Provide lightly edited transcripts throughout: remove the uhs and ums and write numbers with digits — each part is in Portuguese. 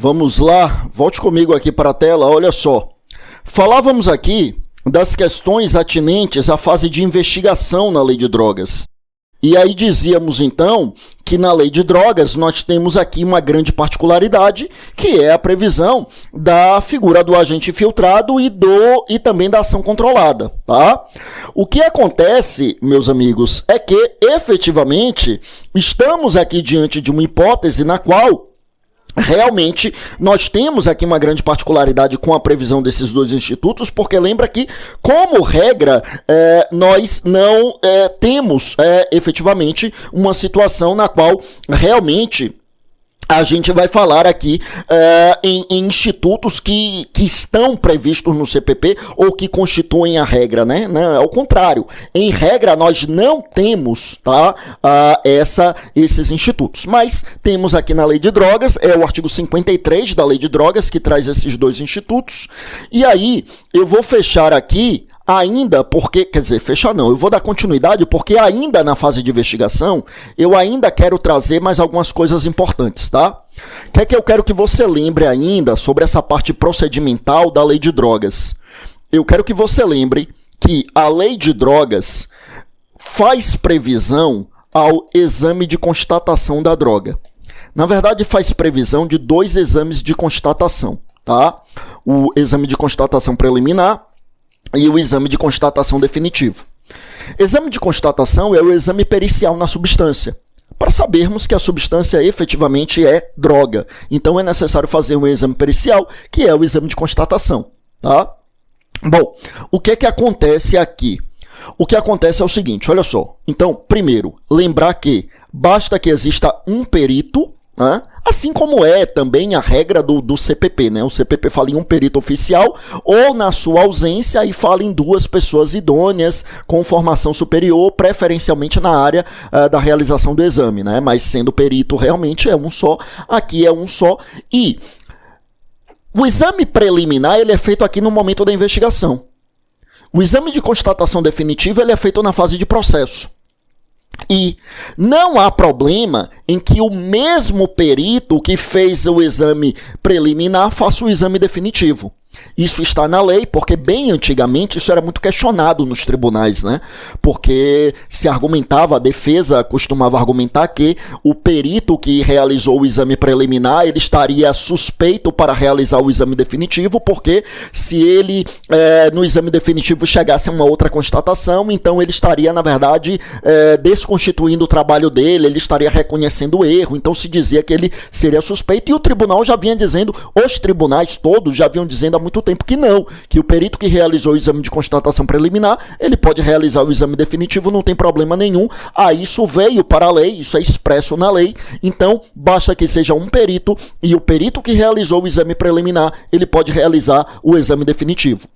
Vamos lá, volte comigo aqui para a tela, olha só. Falávamos aqui das questões atinentes à fase de investigação na lei de drogas. E aí dizíamos, então, que na lei de drogas nós temos aqui uma grande particularidade, que é a previsão da figura do agente infiltrado e também da ação controlada, tá? O que acontece, meus amigos, é que, efetivamente, estamos aqui diante de uma hipótese na qual realmente, nós temos aqui uma grande particularidade com a previsão desses dois institutos, porque lembra que, como regra, nós não temos efetivamente uma situação na qual realmente a gente vai falar aqui em institutos que estão previstos no CPP ou que constituem a regra, né? Ao contrário, em regra nós não temos, tá, esses institutos, mas temos aqui na lei de drogas, é o artigo 53 da lei de drogas que traz esses dois institutos, e aí eu vou fechar aqui ainda porque, quer dizer, fechar não, eu vou dar continuidade porque ainda na fase de investigação, eu ainda quero trazer mais algumas coisas importantes, tá? O que eu quero que você lembre ainda sobre essa parte procedimental da lei de drogas? Eu quero que você lembre que a lei de drogas faz previsão ao exame de constatação da droga. Na verdade, faz previsão de dois exames de constatação, tá? O exame de constatação preliminar e o exame de constatação definitivo. Exame de constatação é o exame pericial na substância, para sabermos que a substância efetivamente é droga. Então é necessário fazer um exame pericial, que é o exame de constatação, tá? Bom, o que acontece aqui? O que acontece é o seguinte, olha só. Então, primeiro, lembrar que basta que exista um perito, né? Assim como é também a regra do CPP, né? O CPP fala em um perito oficial ou, na sua ausência, aí fala em duas pessoas idôneas com formação superior, preferencialmente na área da realização do exame, né? Mas sendo perito realmente é um só, aqui é um só. E o exame preliminar ele é feito aqui no momento da investigação. O exame de constatação definitiva ele é feito na fase de processo. E não há problema em que o mesmo perito que fez o exame preliminar faça o exame definitivo. Isso está na lei, porque bem antigamente isso era muito questionado nos tribunais, né? Porque se argumentava, a defesa costumava argumentar que o perito que realizou o exame preliminar, ele estaria suspeito para realizar o exame definitivo, porque se ele, no exame definitivo, chegasse a uma outra constatação, então ele estaria, na verdade, desconstituindo o trabalho dele, ele estaria reconhecendo o erro, então se dizia que ele seria suspeito, e o tribunal já vinha dizendo, os tribunais todos já vinham dizendo há muito tempo que não, que o perito que realizou o exame de constatação preliminar, ele pode realizar o exame definitivo, não tem problema nenhum. Isso veio para a lei, isso é expresso na lei, então basta que seja um perito e o perito que realizou o exame preliminar, ele pode realizar o exame definitivo.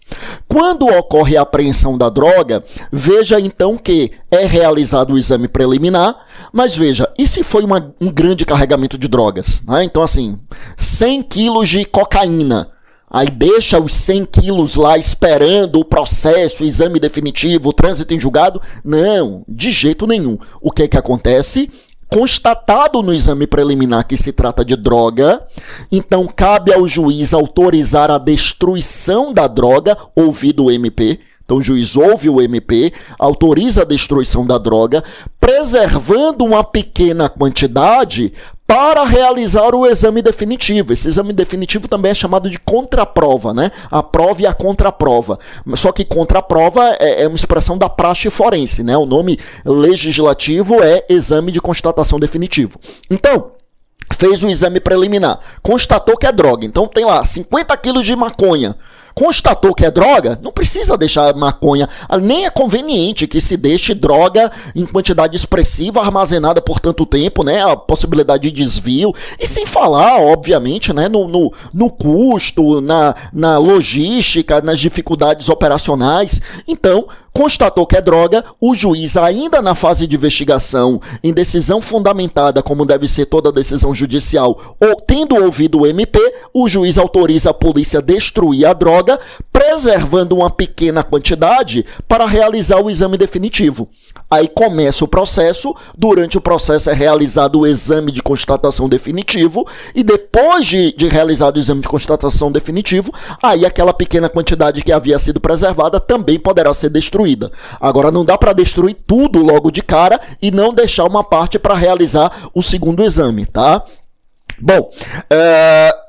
Quando ocorre a apreensão da droga, veja então que é realizado o exame preliminar, mas veja, e se foi um grande carregamento de drogas? Né? Então assim, 100 quilos de cocaína, aí deixa os 100 quilos lá esperando o processo, o exame definitivo, o trânsito em julgado? Não, de jeito nenhum. O que acontece? Constatado no exame preliminar que se trata de droga, então cabe ao juiz autorizar a destruição da droga, ouvido o MP. Então o juiz ouve o MP, autoriza a destruição da droga, preservando uma pequena quantidade para realizar o exame definitivo. Esse exame definitivo também é chamado de contraprova, né? A prova e a contraprova. Só que contraprova é uma expressão da praxe forense, né? O nome legislativo é exame de constatação definitivo. Então, fez o exame preliminar, constatou que é droga. Então tem lá 50 quilos de maconha. Constatou que é droga, não precisa deixar maconha, nem é conveniente que se deixe droga em quantidade expressiva armazenada por tanto tempo, né? A possibilidade de desvio, e sem falar, obviamente, né, no custo, na logística, nas dificuldades operacionais. Então, Constatou que é droga, o juiz, ainda na fase de investigação, em decisão fundamentada, como deve ser toda decisão judicial, ou tendo ouvido o MP, o juiz autoriza a polícia a destruir a droga, preservando uma pequena quantidade para realizar o exame definitivo. Aí começa o processo, durante o processo é realizado o exame de constatação definitivo, e depois de realizado o exame de constatação definitivo, aí aquela pequena quantidade que havia sido preservada também poderá ser destruída. Agora, não dá para destruir tudo logo de cara e não deixar uma parte para realizar o segundo exame, tá? Bom,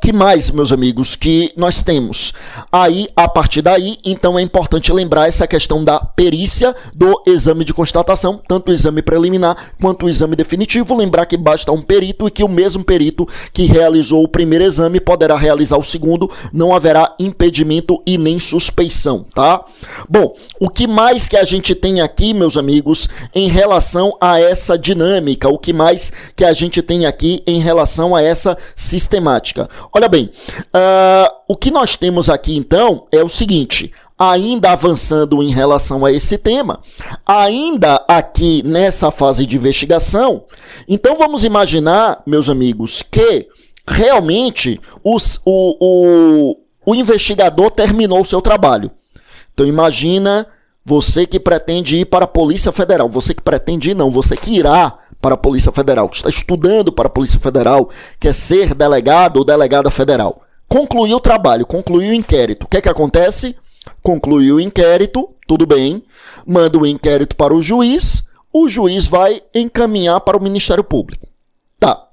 que mais, meus amigos, que nós temos? Aí, a partir daí, então é importante lembrar essa questão da perícia do exame de constatação, tanto o exame preliminar quanto o exame definitivo. Lembrar que basta um perito e que o mesmo perito que realizou o primeiro exame poderá realizar o segundo, não haverá impedimento e nem suspeição, tá? Bom, o que mais que a gente tem aqui, meus amigos, em relação a essa dinâmica? O que mais que a gente tem aqui em relação a essa sistemática? Olha bem, o que nós temos aqui então é o seguinte, ainda avançando em relação a esse tema, ainda aqui nessa fase de investigação, então vamos imaginar, meus amigos, que realmente o investigador terminou o seu trabalho. Então imagina você que pretende ir para a Polícia Federal, você que pretende ir não, você que irá para a Polícia Federal, que está estudando para a Polícia Federal, quer ser delegado ou delegada federal. Concluiu o trabalho, concluiu o inquérito. O que é que acontece? Concluiu o inquérito, tudo bem, manda o inquérito para o juiz vai encaminhar para o Ministério Público. Tá.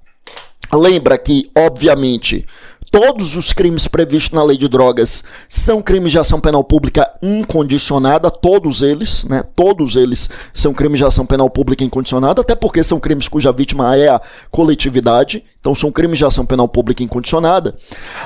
Lembra que, obviamente, todos os crimes previstos na Lei de Drogas são crimes de ação penal pública incondicionada, todos eles, né? Todos eles são crimes de ação penal pública incondicionada, até porque são crimes cuja vítima é a coletividade, então são crimes de ação penal pública incondicionada.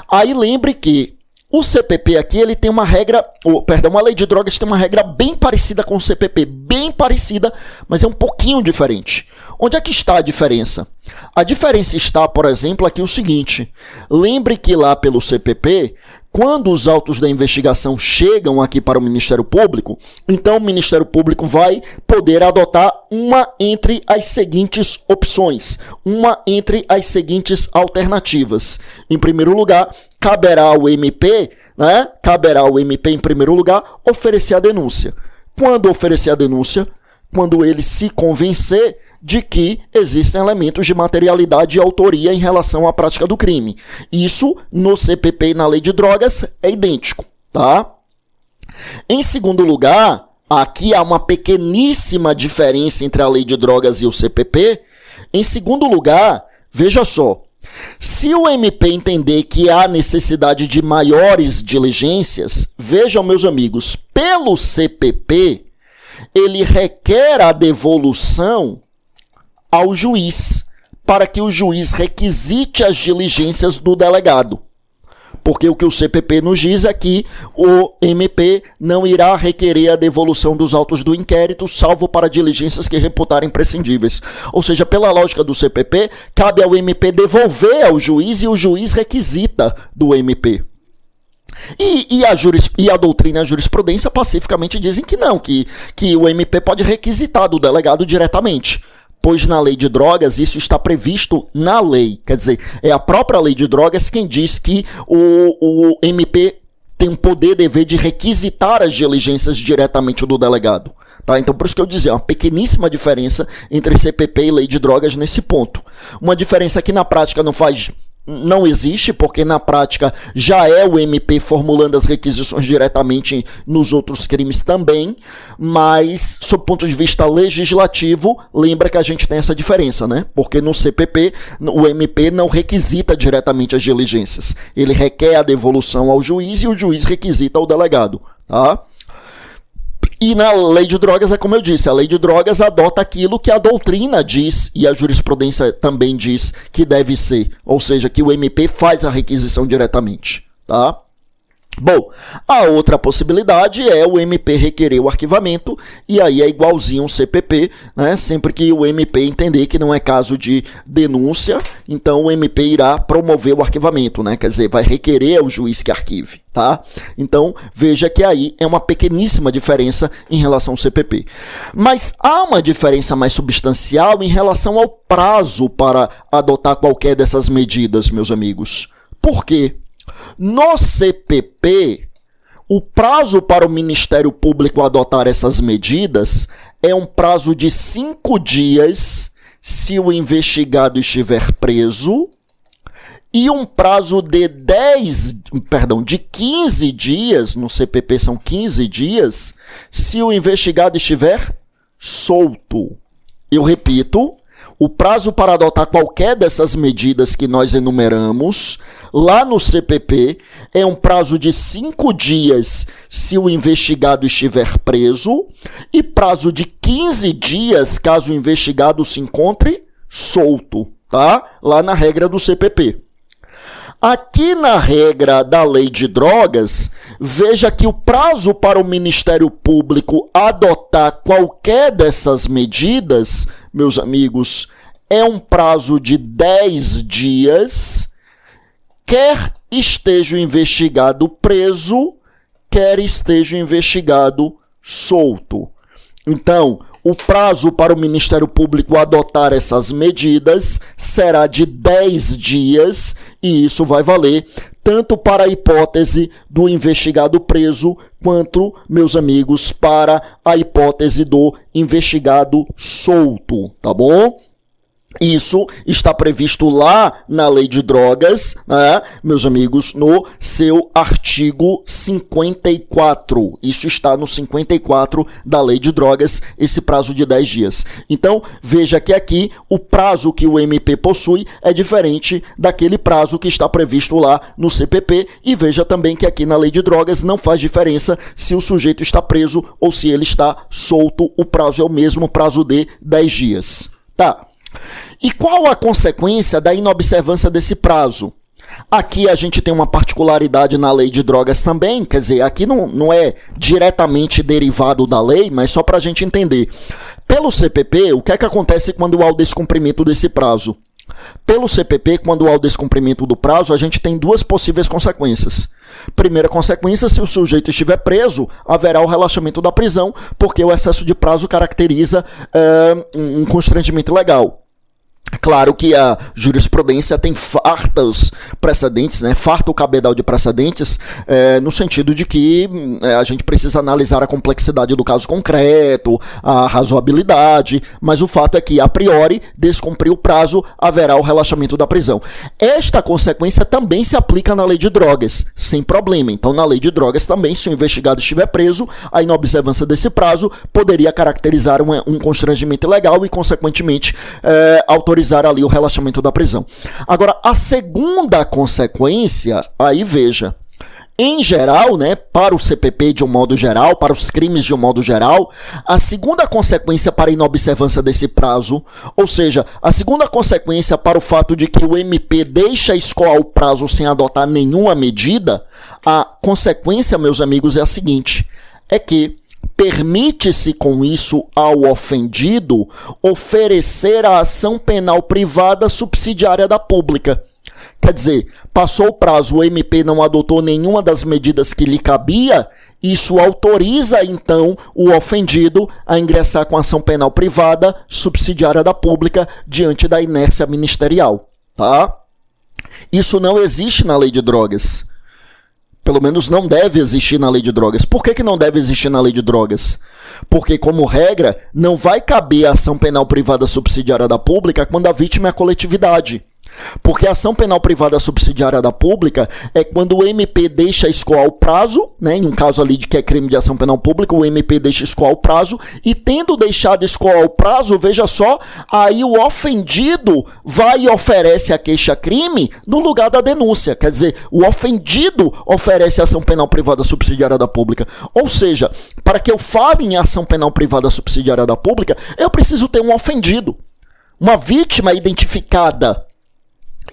Aí lembre que o CPP aqui, ele tem uma regra, a Lei de Drogas tem uma regra bem parecida com o CPP, bem parecida, mas é um pouquinho diferente. Onde é que está a diferença? A diferença está, por exemplo, aqui o seguinte, lembre que lá pelo CPP, quando os autos da investigação chegam aqui para o Ministério Público, então o Ministério Público vai poder adotar uma entre as seguintes opções, uma entre as seguintes alternativas. Em primeiro lugar, caberá ao MP, né? Caberá ao MP, em primeiro lugar, oferecer a denúncia. Quando oferecer a denúncia, quando ele se convencer de que existem elementos de materialidade e autoria em relação à prática do crime. Isso, no CPP e na Lei de Drogas, é idêntico, tá? Em segundo lugar, aqui há uma pequeníssima diferença entre a Lei de Drogas e o CPP. Em segundo lugar, veja só, se o MP entender que há necessidade de maiores diligências, vejam, meus amigos, pelo CPP, ele requer a devolução ao juiz, para que o juiz requisite as diligências do delegado. Porque o que o CPP nos diz é que o MP não irá requerer a devolução dos autos do inquérito, salvo para diligências que reputarem prescindíveis. Ou seja, pela lógica do CPP, cabe ao MP devolver ao juiz e o juiz requisita do MP. E a doutrina e a jurisprudência pacificamente dizem que não, que o MP pode requisitar do delegado diretamente. Pois na Lei de Drogas isso está previsto na lei. Quer dizer, é a própria Lei de Drogas quem diz que o MP tem um poder, dever de requisitar as diligências diretamente do delegado. Tá? Então, por isso que eu dizia, uma pequeníssima diferença entre CPP e Lei de Drogas nesse ponto. Uma diferença que na prática não existe, porque na prática já é o MP formulando as requisições diretamente nos outros crimes também, mas, sob o ponto de vista legislativo, lembra que a gente tem essa diferença, né? Porque no CPP, o MP não requisita diretamente as diligências, ele requer a devolução ao juiz e o juiz requisita ao delegado, tá? E na Lei de Drogas é como eu disse, a Lei de Drogas adota aquilo que a doutrina diz e a jurisprudência também diz que deve ser, ou seja, que o MP faz a requisição diretamente, tá? Bom, a outra possibilidade é o MP requerer o arquivamento, e aí é igualzinho um CPP, né? Sempre que o MP entender que não é caso de denúncia, então o MP irá promover o arquivamento, né? Quer dizer, vai requerer ao juiz que arquive, tá? Então, veja que aí é uma pequeníssima diferença em relação ao CPP. Mas há uma diferença mais substancial em relação ao prazo para adotar qualquer dessas medidas, meus amigos. Por quê? No CPP, o prazo para o Ministério Público adotar essas medidas é um prazo de 5 dias se o investigado estiver preso e um prazo de 15 dias, no CPP são 15 dias, se o investigado estiver solto. Eu repito, o prazo para adotar qualquer dessas medidas que nós enumeramos, lá no CPP, é um prazo de 5 dias se o investigado estiver preso e prazo de 15 dias caso o investigado se encontre solto, tá? Lá na regra do CPP. Aqui na regra da Lei de Drogas, veja que o prazo para o Ministério Público adotar qualquer dessas medidas, meus amigos, é um prazo de 10 dias, quer esteja o investigado preso, quer esteja o investigado solto. Então, o prazo para o Ministério Público adotar essas medidas será de 10 dias e isso vai valer tanto para a hipótese do investigado preso quanto, meus amigos, para a hipótese do investigado solto, tá bom? Isso está previsto lá na Lei de Drogas, né, meus amigos, no seu artigo 54. Isso está no 54 da Lei de Drogas, esse prazo de 10 dias. Então, veja que aqui o prazo que o MP possui é diferente daquele prazo que está previsto lá no CPP. E veja também que aqui na Lei de Drogas não faz diferença se o sujeito está preso ou se ele está solto. O prazo é o mesmo, prazo de 10 dias. Tá. E qual a consequência da inobservância desse prazo? Aqui a gente tem uma particularidade na Lei de Drogas também, quer dizer, aqui não é diretamente derivado da lei, mas só para a gente entender. Pelo CPP, o que é que acontece quando há o descumprimento desse prazo? Pelo CPP, quando há o descumprimento do prazo, a gente tem duas possíveis consequências. Primeira consequência, se o sujeito estiver preso, haverá o relaxamento da prisão, porque o excesso de prazo caracteriza um constrangimento legal. Claro que a jurisprudência tem fartos precedentes, né? Farto cabedal de precedentes, no sentido de que a gente precisa analisar a complexidade do caso concreto, a razoabilidade, mas o fato é que, a priori, descumprir o prazo, haverá o relaxamento da prisão. Esta consequência também se aplica na Lei de Drogas, sem problema. Então, na Lei de Drogas também, se o investigado estiver preso, a inobservância desse prazo poderia caracterizar um constrangimento ilegal e, consequentemente, autorizar ali o relaxamento da prisão. Agora, a segunda consequência, aí veja, em geral, né, para o CPP de um modo geral, para os crimes de um modo geral, a segunda consequência para a inobservância desse prazo, ou seja, a segunda consequência para o fato de que o MP deixa escoar o prazo sem adotar nenhuma medida, a consequência, meus amigos, é a seguinte, é que permite-se com isso ao ofendido oferecer a ação penal privada subsidiária da pública. Quer dizer, passou o prazo, o MP não adotou nenhuma das medidas que lhe cabia, isso autoriza então o ofendido a ingressar com ação penal privada subsidiária da pública diante da inércia ministerial, tá? Isso não existe na Lei de Drogas. Pelo menos não deve existir na Lei de Drogas. Por que não deve existir na Lei de Drogas? Porque, como regra, não vai caber a ação penal privada subsidiária da pública quando a vítima é a coletividade. Porque a ação penal privada subsidiária da pública é quando o MP deixa escoar o prazo, né, em um caso ali de que é crime de ação penal pública, o MP deixa escoar o prazo, e tendo deixado escoar o prazo, veja só, aí o ofendido vai e oferece a queixa-crime no lugar da denúncia. Quer dizer, o ofendido oferece a ação penal privada subsidiária da pública. Ou seja, para que eu fale em ação penal privada subsidiária da pública, eu preciso ter um ofendido, uma vítima identificada,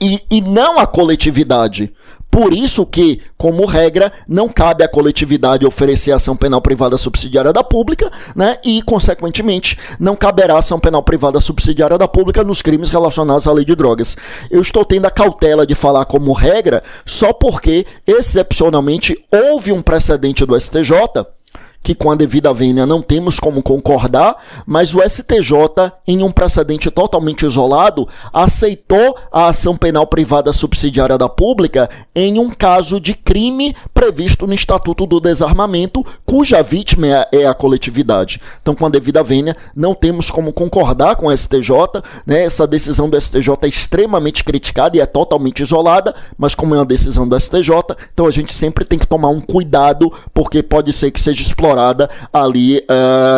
e não a coletividade. Por isso que, como regra, não cabe à coletividade oferecer ação penal privada subsidiária da pública, né? E, consequentemente, não caberá ação penal privada subsidiária da pública nos crimes relacionados à lei de drogas. Eu estou tendo a cautela de falar como regra só porque, excepcionalmente, houve um precedente do STJ, que com a devida vênia não temos como concordar, mas o STJ, em um precedente totalmente isolado, aceitou a ação penal privada subsidiária da pública em um caso de crime previsto no Estatuto do Desarmamento, cuja vítima é a coletividade. Então, com a devida vênia, não temos como concordar com o STJ, né? Essa decisão do STJ é extremamente criticada e é totalmente isolada, mas como é uma decisão do STJ, então a gente sempre tem que tomar um cuidado, porque pode ser que seja explorada ali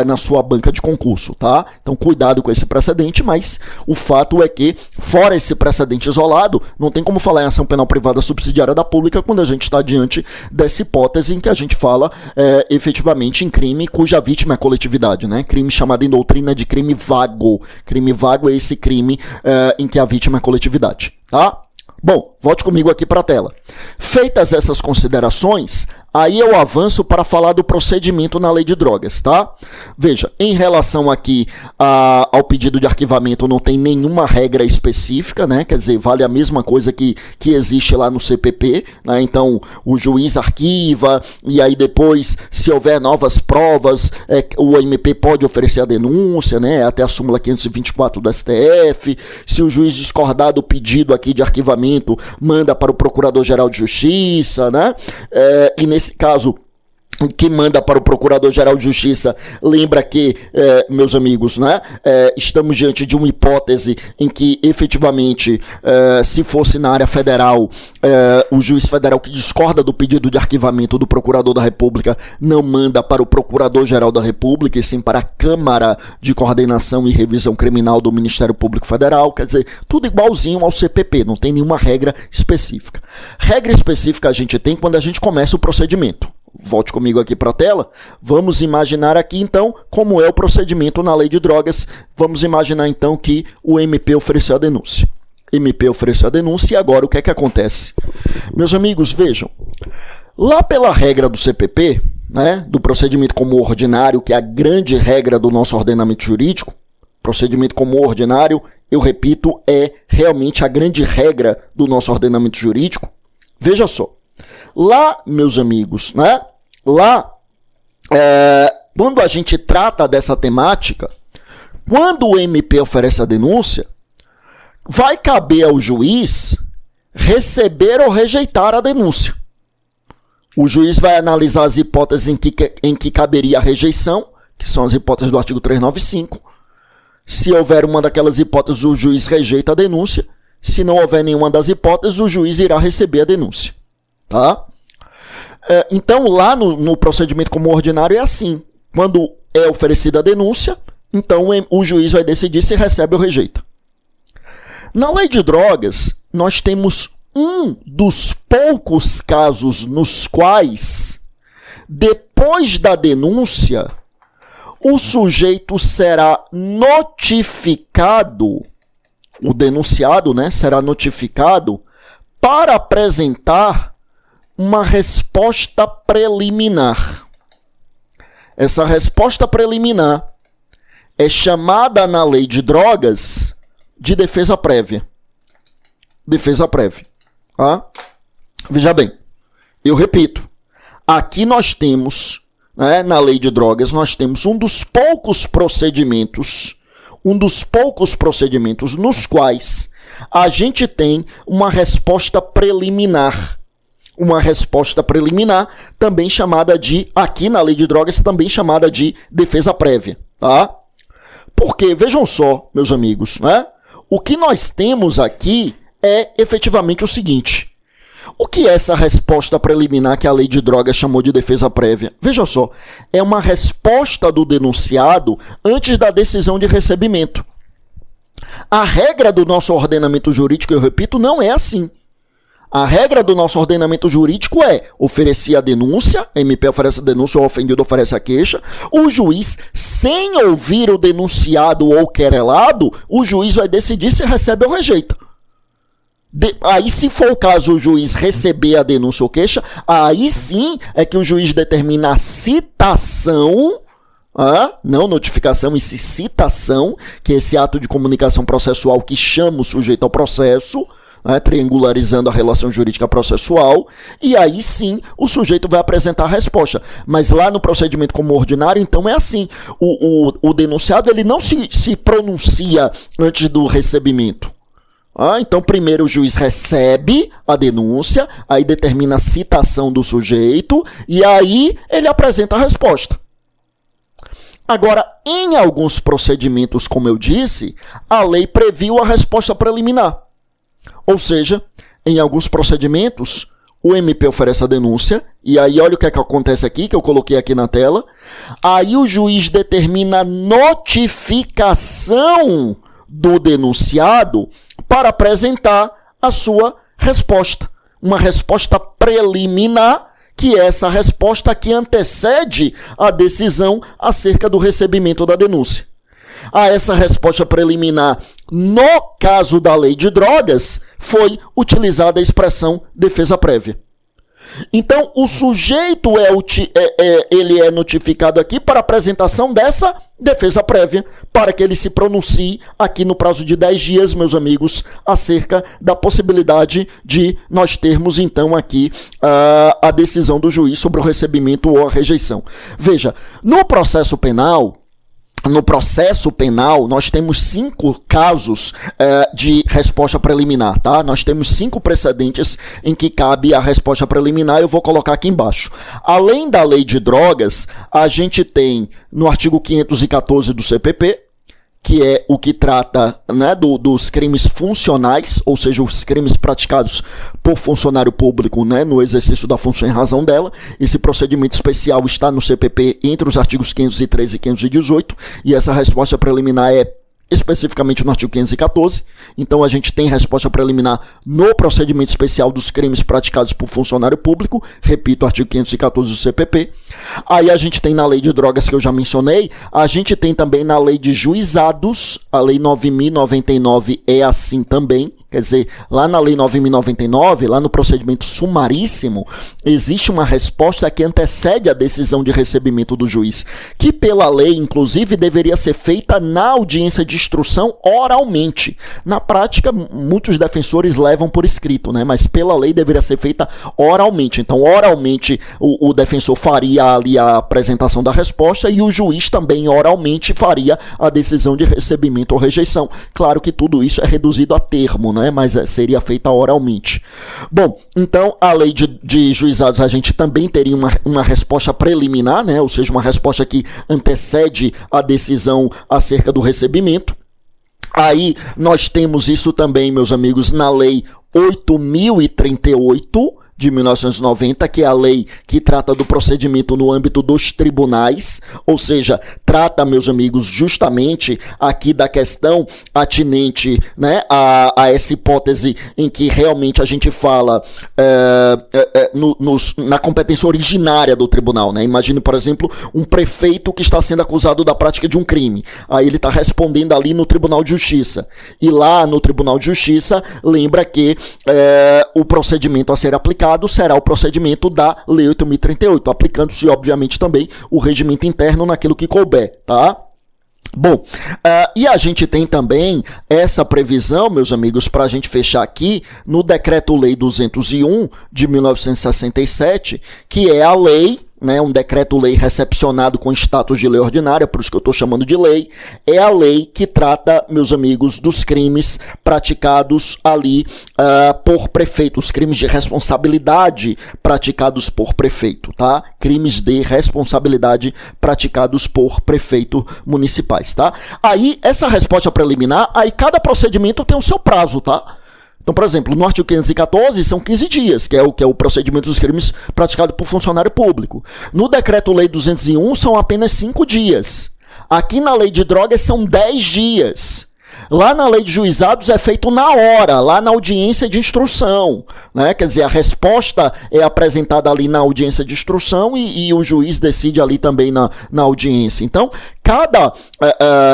na sua banca de concurso, tá? Então cuidado com esse precedente, mas o fato é que, fora esse precedente isolado, não tem como falar em ação penal privada subsidiária da pública quando a gente está diante dessa hipótese em que a gente fala efetivamente em crime cuja vítima é a coletividade, né? Crime chamado em doutrina de crime vago. Crime vago é esse crime em que a vítima é a coletividade, tá? Bom, volte comigo aqui para a tela. Feitas essas considerações, aí eu avanço para falar do procedimento na lei de drogas, tá? Veja, em relação aqui ao pedido de arquivamento, não tem nenhuma regra específica, né? Quer dizer, vale a mesma coisa que existe lá no CPP, né? Então, o juiz arquiva e aí depois, se houver novas provas, o MP pode oferecer a denúncia, né? Até a súmula 524 do STF. Se o juiz discordar do pedido aqui de arquivamento, manda para o Procurador-Geral de Justiça, né? E nesse caso, que manda para o Procurador-Geral de Justiça, lembra que, meus amigos, né, estamos diante de uma hipótese em que, efetivamente, se fosse na área federal, o juiz federal que discorda do pedido de arquivamento do Procurador da República não manda para o Procurador-Geral da República, e sim para a Câmara de Coordenação e Revisão Criminal do Ministério Público Federal, quer dizer, tudo igualzinho ao CPP, não tem nenhuma regra específica. Regra específica a gente tem quando a gente começa o procedimento. Volte comigo aqui para a tela. Vamos imaginar aqui, então, como é o procedimento na lei de drogas. Vamos imaginar, então, que o MP ofereceu a denúncia. MP ofereceu a denúncia e agora o que é que acontece? Meus amigos, vejam. Lá pela regra do CPP, né, do procedimento como ordinário, que é a grande regra do nosso ordenamento jurídico, procedimento como ordinário, eu repito, é realmente a grande regra do nosso ordenamento jurídico. Veja só. Lá, meus amigos, né? Lá, quando a gente trata dessa temática, quando o MP oferece a denúncia, vai caber ao juiz receber ou rejeitar a denúncia. O juiz vai analisar as hipóteses em que caberia a rejeição, que são as hipóteses do artigo 395. Se houver uma daquelas hipóteses, o juiz rejeita a denúncia. Se não houver nenhuma das hipóteses, o juiz irá receber a denúncia. Tá? Então, lá no procedimento como ordinário é assim. Quando é oferecida a denúncia, então o juiz vai decidir se recebe ou rejeita. Na lei de drogas, nós temos um dos poucos casos nos quais, depois da denúncia, o sujeito será notificado, o denunciado, né, será notificado para apresentar uma resposta preliminar. Essa resposta preliminar é chamada na lei de drogas de defesa prévia. Defesa prévia. Tá? Veja bem, eu repito, aqui nós temos, né, na lei de drogas, nós temos um dos poucos procedimentos nos quais a gente tem uma resposta preliminar. Uma resposta preliminar, também chamada de, aqui na lei de drogas, também chamada de defesa prévia, tá? Porque, vejam só, meus amigos, né? O que nós temos aqui é efetivamente o seguinte. O que é essa resposta preliminar que a lei de drogas chamou de defesa prévia? Veja só, é uma resposta do denunciado antes da decisão de recebimento. A regra do nosso ordenamento jurídico, eu repito, não é assim. A regra do nosso ordenamento jurídico é oferecer a denúncia, a MP oferece a denúncia, o ofendido oferece a queixa, o juiz, sem ouvir o denunciado ou querelado, o juiz vai decidir se recebe ou rejeita. Aí, se for o caso, o juiz receber a denúncia ou queixa, aí sim é que o juiz determina a citação, não notificação, e sim citação, que é esse ato de comunicação processual que chama o sujeito ao processo, triangularizando a relação jurídica processual, e aí sim o sujeito vai apresentar a resposta. Mas lá no procedimento como ordinário, então é assim, o denunciado ele não se pronuncia antes do recebimento. Então primeiro o juiz recebe a denúncia, aí determina a citação do sujeito, e aí ele apresenta a resposta. Agora, em alguns procedimentos, como eu disse, a lei previu a resposta preliminar. Ou seja, em alguns procedimentos, o MP oferece a denúncia, e aí olha o que acontece aqui, que eu coloquei aqui na tela. Aí o juiz determina a notificação do denunciado para apresentar a sua resposta. Uma resposta preliminar, que é essa resposta que antecede a decisão acerca do recebimento da denúncia. A essa resposta preliminar, no caso da lei de drogas, foi utilizada a expressão defesa prévia. Então, o sujeito ele é notificado aqui para apresentação dessa defesa prévia, para que ele se pronuncie aqui no prazo de 10 dias, meus amigos, acerca da possibilidade de nós termos, então, aqui a decisão do juiz sobre o recebimento ou a rejeição. Veja, no processo penal, nós temos 5 casos de resposta preliminar, tá? Nós temos 5 precedentes em que cabe a resposta preliminar, eu vou colocar aqui embaixo. Além da lei de drogas, a gente tem no artigo 514 do CPP, que é o que trata, né, dos crimes funcionais, ou seja, os crimes praticados por funcionário público, né, no exercício da função em razão dela. Esse procedimento especial está no CPP entre os artigos 513 e 518, e essa resposta preliminar é especificamente no artigo 514, então a gente tem resposta preliminar no procedimento especial dos crimes praticados por funcionário público, repito, artigo 514 do CPP. Aí a gente tem na lei de drogas que eu já mencionei, a gente tem também na lei de juizados, a lei 9.099 é assim também. Quer dizer, lá na Lei 9.099, lá no procedimento sumaríssimo, existe uma resposta que antecede a decisão de recebimento do juiz, que pela lei, inclusive, deveria ser feita na audiência de instrução oralmente. Na prática, muitos defensores levam por escrito, né? Mas pela lei deveria ser feita oralmente. Então, oralmente, o defensor faria ali a apresentação da resposta e o juiz também oralmente faria a decisão de recebimento ou rejeição. Claro que tudo isso é reduzido a termo, né? Mas seria feita oralmente. Bom, então a lei de juizados a gente também teria uma resposta preliminar, né? Ou seja, uma resposta que antecede a decisão acerca do recebimento. Aí nós temos isso também, meus amigos, na lei 8.038 de 1990, que é a lei que trata do procedimento no âmbito dos tribunais, ou seja, trata, meus amigos, justamente aqui da questão atinente, né, a essa hipótese em que realmente a gente fala na competência originária do tribunal, né? Imagine, por exemplo, um prefeito que está sendo acusado da prática de um crime, aí ele está respondendo ali no Tribunal de Justiça, e lá no Tribunal de Justiça, lembra que o procedimento a ser aplicado será o procedimento da Lei 8.038, aplicando-se, obviamente, também o regimento interno naquilo que couber, tá? Bom, e a gente tem também essa previsão, meus amigos, para a gente fechar aqui, no Decreto-Lei 201 de 1967, que é a lei, né, um decreto-lei recepcionado com status de lei ordinária, por isso que eu estou chamando de lei, é a lei que trata, meus amigos, dos crimes praticados ali por prefeito, os crimes de responsabilidade praticados por prefeito, tá? Crimes de responsabilidade praticados por prefeito municipais, tá? Aí, essa resposta preliminar, aí cada procedimento tem o seu prazo, tá? Então, por exemplo, no artigo 514 são 15 dias, que é o procedimento dos crimes praticados por funcionário público. No Decreto-Lei 201 são apenas 5 dias. Aqui na Lei de Drogas são 10 dias. Lá na Lei de Juizados é feito na hora, lá na audiência de instrução, né? Quer dizer, a resposta é apresentada ali na audiência de instrução e o juiz decide ali também na audiência. Então, cada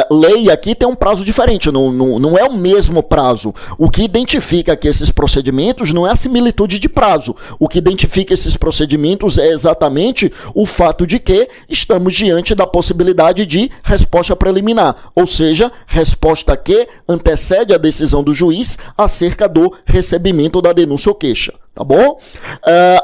lei aqui tem um prazo diferente, não é o mesmo prazo. O que identifica aqui esses procedimentos não é a similitude de prazo. O que identifica esses procedimentos é exatamente o fato de que estamos diante da possibilidade de resposta preliminar, ou seja, resposta que antecede a decisão do juiz acerca do recebimento da denúncia ou queixa. Tá bom?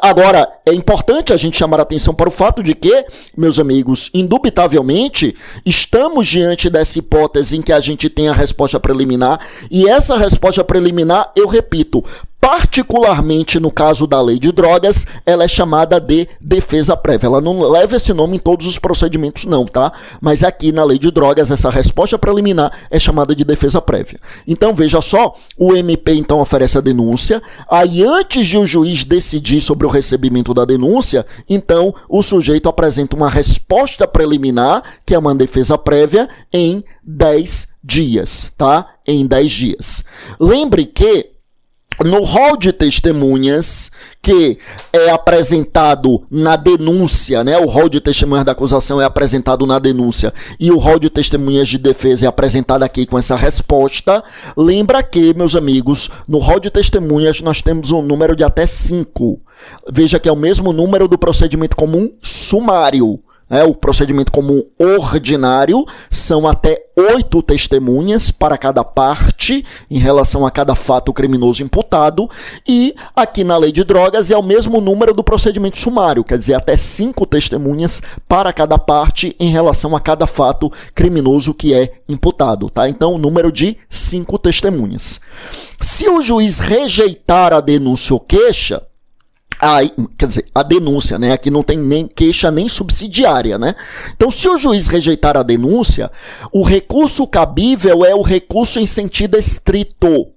Agora, é importante a gente chamar a atenção para o fato de que, meus amigos, indubitavelmente, estamos diante dessa hipótese em que a gente tem a resposta preliminar, e essa resposta preliminar, eu repito, particularmente no caso da lei de drogas, ela é chamada de defesa prévia. Ela não leva esse nome em todos os procedimentos não, tá? Mas aqui na lei de drogas, essa resposta preliminar é chamada de defesa prévia. Então, veja só, o MP então oferece a denúncia, aí antes de o juiz decidir sobre o recebimento da denúncia, então o sujeito apresenta uma resposta preliminar, que é uma defesa prévia, em 10 dias, tá? Em 10 dias. Lembre que no rol de testemunhas que é apresentado na denúncia, né? O rol de testemunhas da acusação é apresentado na denúncia e o rol de testemunhas de defesa é apresentado aqui com essa resposta. Lembra que, meus amigos, no rol de testemunhas nós temos um número de até 5. Veja que é o mesmo número do procedimento comum sumário. O procedimento comum ordinário são até 8 testemunhas para cada parte em relação a cada fato criminoso imputado, e aqui na lei de drogas é o mesmo número do procedimento sumário, quer dizer, até 5 testemunhas para cada parte em relação a cada fato criminoso que é imputado, tá? Então, o número de 5 testemunhas. Se o juiz rejeitar a denúncia ou queixa, aí, quer dizer, a denúncia, né? Aqui não tem nem queixa nem subsidiária, né? Então, se o juiz rejeitar a denúncia, o recurso cabível é o recurso em sentido estrito.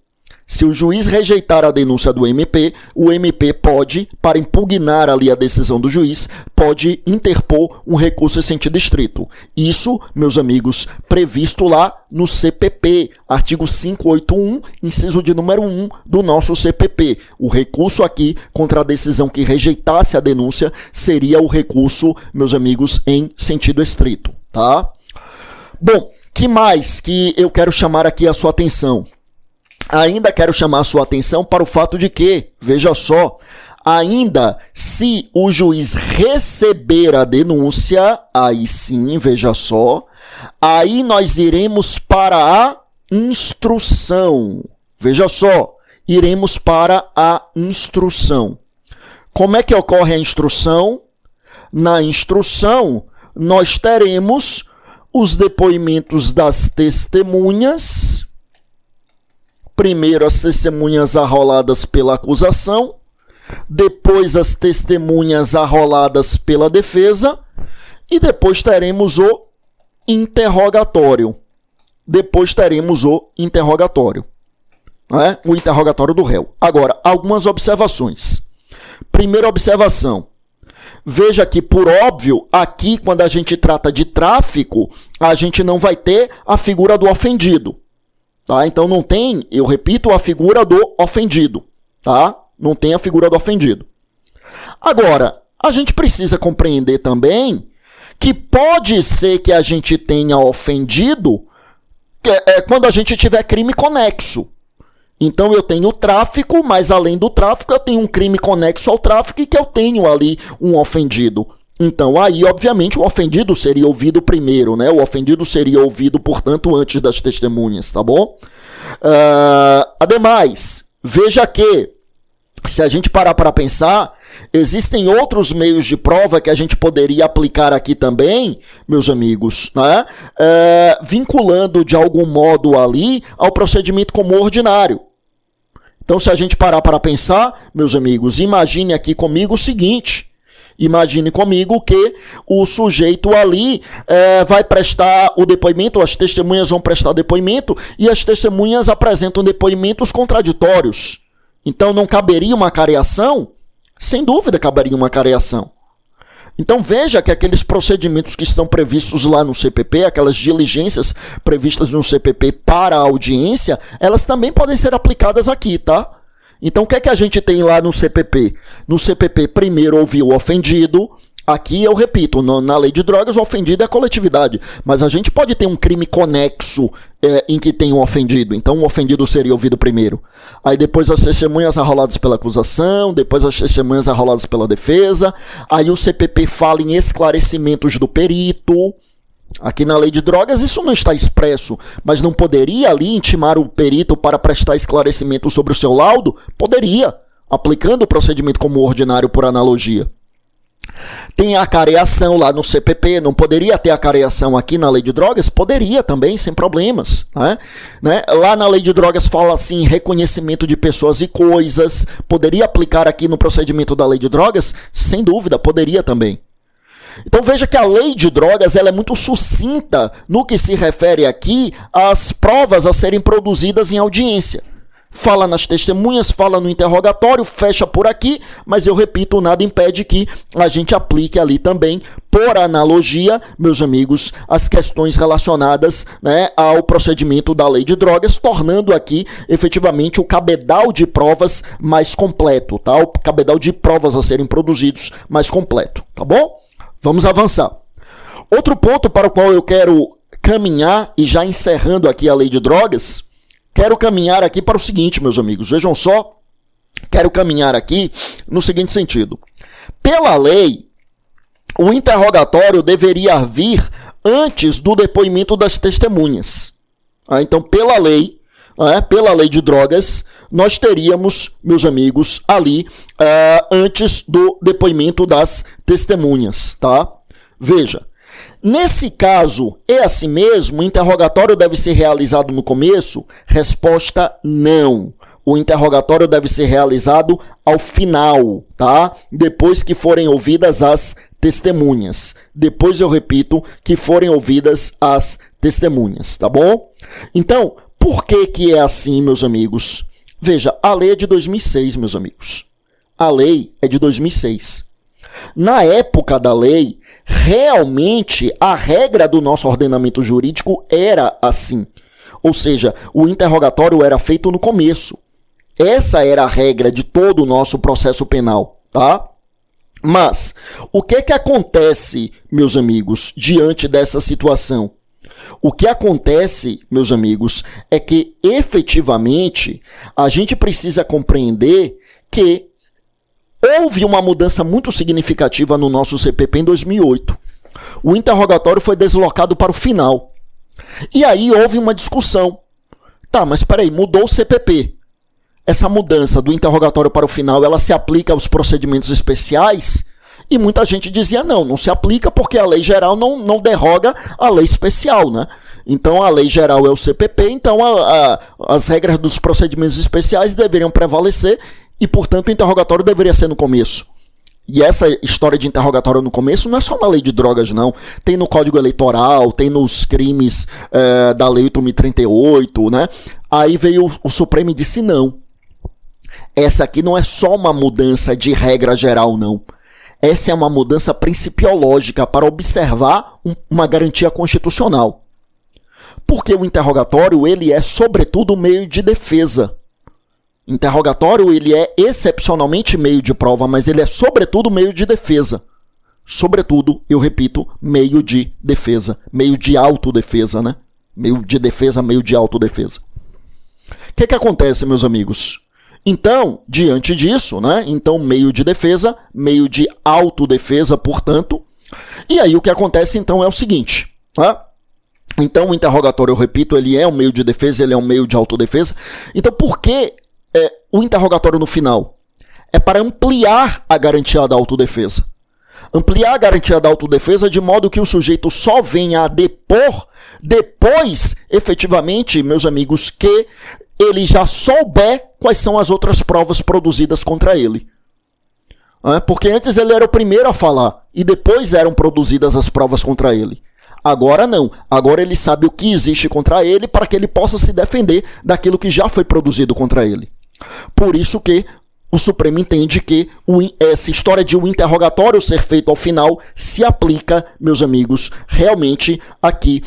Se o juiz rejeitar a denúncia do MP, o MP pode, para impugnar ali a decisão do juiz, pode interpor um recurso em sentido estrito. Isso, meus amigos, previsto lá no CPP, artigo 581, inciso de número 1 do nosso CPP. O recurso aqui contra a decisão que rejeitasse a denúncia seria o recurso, meus amigos, em sentido estrito, tá? Bom, que mais que eu quero chamar aqui a sua atenção? Ainda quero chamar a sua atenção para o fato de que, veja só, ainda se o juiz receber a denúncia, aí sim, veja só, aí nós iremos para a instrução. Veja só, iremos para a instrução. Como é que ocorre a instrução? Na instrução, nós teremos os depoimentos das testemunhas. Primeiro, as testemunhas arroladas pela acusação, depois as testemunhas arroladas pela defesa e depois teremos o interrogatório. O interrogatório do réu. Agora, algumas observações. Primeira observação. Veja que, por óbvio, aqui, quando a gente trata de tráfico, a gente não vai ter a figura do ofendido. Tá? Então não tem, eu repito, a figura do ofendido. Tá? Não tem a figura do ofendido. Agora, a gente precisa compreender também que pode ser que a gente tenha ofendido quando a gente tiver crime conexo. Então eu tenho o tráfico, mas além do tráfico eu tenho um crime conexo ao tráfico e que eu tenho ali um ofendido. Então, aí, obviamente, o ofendido seria ouvido primeiro, né? O ofendido seria ouvido, portanto, antes das testemunhas, tá bom? Ademais, veja que, se a gente parar para pensar, existem outros meios de prova que a gente poderia aplicar aqui também, meus amigos, né? Vinculando de algum modo ali ao procedimento comum ordinário. Então, se a gente parar para pensar, meus amigos, imagine aqui comigo o seguinte. Imagine comigo que o sujeito ali vai prestar o depoimento, as testemunhas vão prestar depoimento e as testemunhas apresentam depoimentos contraditórios. Então não caberia uma careação? Sem dúvida caberia uma careação. Então veja que aqueles procedimentos que estão previstos lá no CPP, aquelas diligências previstas no CPP para a audiência, elas também podem ser aplicadas aqui, tá? Então, o que é que a gente tem lá no CPP? No CPP, primeiro ouvir o ofendido, aqui eu repito, na lei de drogas o ofendido é a coletividade, mas a gente pode ter um crime conexo em que tem um ofendido, então o ofendido seria ouvido primeiro. Aí depois as testemunhas arroladas pela acusação, depois as testemunhas arroladas pela defesa, aí o CPP fala em esclarecimentos do perito. Aqui na lei de drogas isso não está expresso, mas não poderia ali intimar o perito para prestar esclarecimento sobre o seu laudo? Poderia, aplicando o procedimento como ordinário por analogia. Tem a acareação lá no CPP, não poderia ter acareação aqui na lei de drogas? Poderia também, sem problemas. Né? Lá na lei de drogas fala assim, reconhecimento de pessoas e coisas, poderia aplicar aqui no procedimento da lei de drogas? Sem dúvida, poderia também. Então veja que a lei de drogas ela é muito sucinta no que se refere aqui às provas a serem produzidas em audiência. Fala nas testemunhas, fala no interrogatório, fecha por aqui, mas eu repito, nada impede que a gente aplique ali também, por analogia, meus amigos, as questões relacionadas, né, ao procedimento da lei de drogas, tornando aqui efetivamente o cabedal de provas mais completo, tá? O cabedal de provas a serem produzidos mais completo, tá bom? Vamos avançar. Outro ponto para o qual eu quero caminhar, e já encerrando aqui a lei de drogas, quero caminhar aqui para o seguinte, meus amigos, vejam só, quero caminhar aqui no seguinte sentido. Pela lei, o interrogatório deveria vir antes do depoimento das testemunhas. Então, pela lei de drogas, nós teríamos, meus amigos, ali antes do depoimento das testemunhas, tá? Veja, nesse caso, é assim mesmo? O interrogatório deve ser realizado no começo? Resposta, não. O interrogatório deve ser realizado ao final, tá? Depois que forem ouvidas as testemunhas. Depois, eu repito, que forem ouvidas as testemunhas, tá bom? Então, por que é assim, meus amigos? Veja, a lei é de 2006, meus amigos. A lei é de 2006. Na época da lei, realmente a regra do nosso ordenamento jurídico era assim. Ou seja, o interrogatório era feito no começo. Essa era a regra de todo o nosso processo penal, tá? Mas, o que acontece, meus amigos, diante dessa situação? O que acontece, meus amigos, é que, efetivamente, a gente precisa compreender que houve uma mudança muito significativa no nosso CPP em 2008. O interrogatório foi deslocado para o final. E aí houve uma discussão. Tá, mas espera aí, mudou o CPP. Essa mudança do interrogatório para o final, ela se aplica aos procedimentos especiais? E muita gente dizia, não se aplica porque a lei geral não derroga a lei especial, né? Então, a lei geral é o CPP, então as regras dos procedimentos especiais deveriam prevalecer e, portanto, o interrogatório deveria ser no começo. E essa história de interrogatório no começo não é só na lei de drogas, não. Tem no Código Eleitoral, tem nos crimes da Lei 8.038, né? Aí veio o Supremo e disse, não. Essa aqui não é só uma mudança de regra geral, não. Essa é uma mudança principiológica para observar uma garantia constitucional. Porque o interrogatório, ele é, sobretudo, meio de defesa. Interrogatório, ele é excepcionalmente meio de prova, mas ele é, sobretudo, meio de defesa. Sobretudo, eu repito, meio de defesa. Meio de autodefesa, né? Meio de defesa, meio de autodefesa. O que acontece, meus amigos? Então, diante disso, né? Então, meio de defesa, meio de autodefesa, portanto. E aí o que acontece, então, é o seguinte, tá? Então, o interrogatório, eu repito, ele é um meio de defesa, ele é um meio de autodefesa. Então, por que o interrogatório no final? É para ampliar a garantia da autodefesa. Ampliar a garantia da autodefesa de modo que o sujeito só venha a depor depois, efetivamente, meus amigos, que ele já souber quais são as outras provas produzidas contra ele. Porque antes ele era o primeiro a falar e depois eram produzidas as provas contra ele. Agora não. Agora ele sabe o que existe contra ele para que ele possa se defender daquilo que já foi produzido contra ele. Por isso que o Supremo entende que essa história de um interrogatório ser feito ao final se aplica, meus amigos, realmente aqui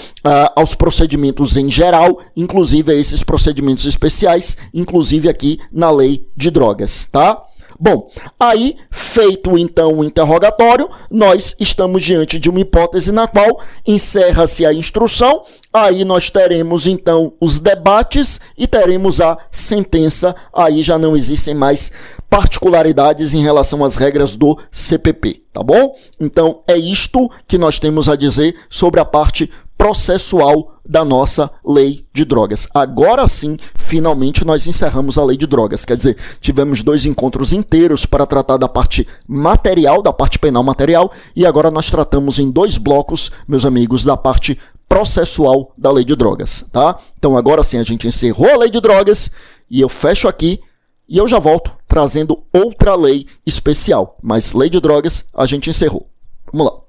aos procedimentos em geral, inclusive a esses procedimentos especiais, inclusive aqui na lei de drogas, tá? Bom, aí, feito então o interrogatório, nós estamos diante de uma hipótese na qual encerra-se a instrução, aí nós teremos então os debates e teremos a sentença, aí já não existem mais particularidades em relação às regras do CPP, tá bom? Então é isto que nós temos a dizer sobre a parte processual da nossa lei de drogas. Agora sim, finalmente nós encerramos a lei de drogas. Quer dizer, tivemos 2 encontros inteiros para tratar da parte material, da parte penal material, e agora nós tratamos em 2 blocos, meus amigos, da parte processual da lei de drogas, tá? Então agora sim a gente encerrou a lei de drogas e eu fecho aqui e eu já volto trazendo outra lei especial. Mas lei de drogas a gente encerrou. Vamos lá.